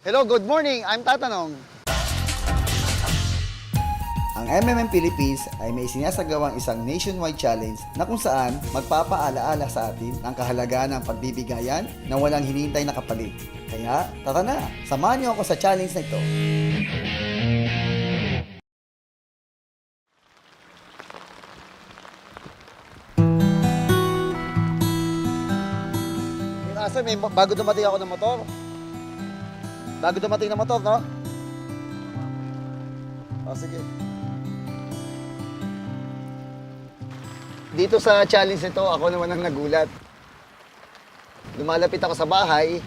Hello, good morning. I'm Tatanong. Ang MMM Philippines ay may sinasagawang isang nationwide challenge na kung saan magpapaalaala sa atin ang kahalagahan ng pagbibigayan na walang hinihintay na kapalit. Kaya, tara na, samahan niyo ako sa challenge na ito. Yung asa, may bago dumating ako ng motor. Bago dumating ng motor, no? O, sige. Dito sa challenge nito, ako naman ang nagulat. Lumalapit ako sa bahay,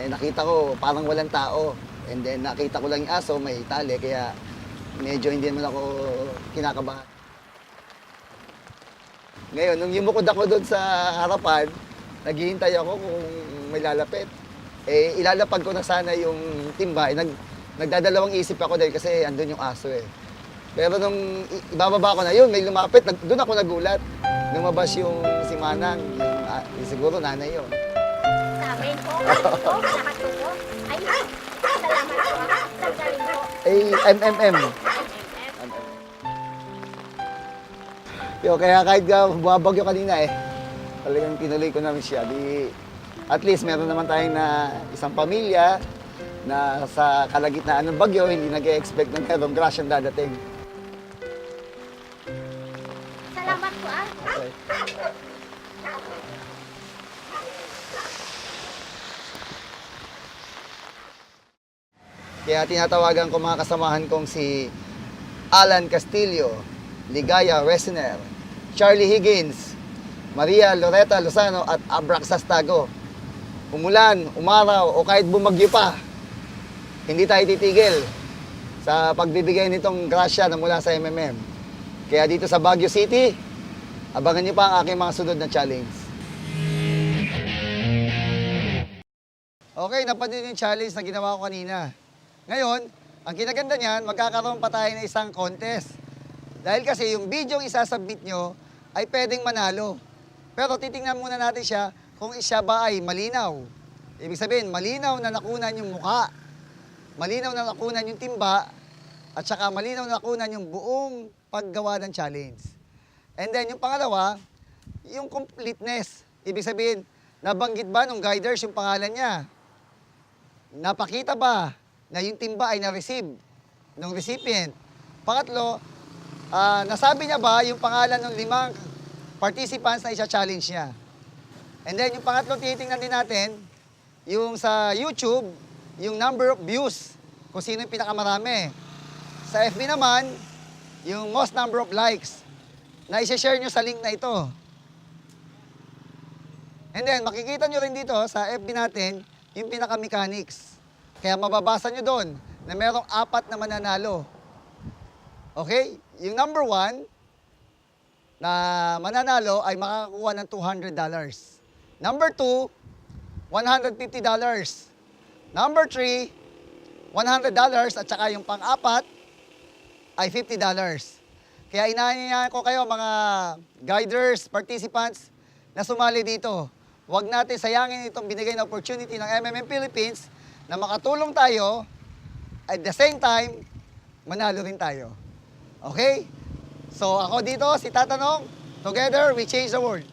nakita ko parang walang tao. And then nakita ko lang yung aso, may tali, kaya medyo hindi naman ako kinakabahan. Ngayon, nung yumukod ako doon sa harapan, naghihintay ako kung may lalapit. Ilalapag ko na sana yung timba. Nagdadalawang isip ako dahil kasi andun yung aso eh. Pero nung ibababa ko na yun, may lumapit, doon ako nagulat. Lumabas yung si Manang, siguro nanay yun. Sa amin po, nakatuto. Ayun, salamat po. Sa galing po. MMM. Yo, kaya kahit bumabagyo kanina talagang tinuloy ko namin siya. At least meron naman tayong isang pamilya na sa kalagitnaan ng bagyo, hindi nag-e-expect na merong grasyang dadating. Salamat po Okay. Kaya tinatawagan ko mga kasamahan kong si Alan Castillo, Ligaya Resner, Charlie Higgins, Maria Loretta Lozano at Abraxas Tago. Umulan, umaraw o kahit bumagyo pa, hindi tayo titigil sa pagbibigay nitong grasya na mula sa MMM. Kaya dito sa Baguio City, abangan niyo pa ang aking mga sunod na challenge. Okay, napansin yung challenge na ginawa ko kanina. Ngayon, ang kinaganda niyan, magkakaroon pa tayo ng isang contest. Dahil kasi yung video yung isasubmit nyo ay pwedeng manalo. Pero titingnan muna natin siya kung siya ba ay malinaw. Ibig sabihin, malinaw na nakunan yung mukha, malinaw na nakunan yung timba, at saka malinaw na nakunan yung buong paggawa ng challenge. And then yung pangalawa, yung completeness. Ibig sabihin, nabanggit ba nung guiders yung pangalan niya? Napakita ba na yung timba ay na-receive ng recipient? Pangatlo, nasabi niya ba yung pangalan ng 5 participants na isa-challenge niya? And then yung pangatlo, titingnan din natin, yung sa YouTube, yung number of views, kung sino yung pinakamarami. Sa FB naman, yung most number of likes na i-share nyo sa link na ito. And then, makikita nyo rin dito sa FB natin, yung pinaka-mechanics. Kaya mababasa nyo doon na merong 4 na mananalo. Okay? Yung number 1 na mananalo ay makakakuha ng $200. Number 2, $150. Number 3, $100 at saka yung pang-4 ay $50. Kaya inaanyayahan ko kayo mga guiders, participants na sumali dito. Huwag natin sayangin itong binigay na opportunity ng MMM Philippines na makatulong tayo at the same time, manalo rin tayo. Okay? So ako dito, si Tatanong, together we change the world.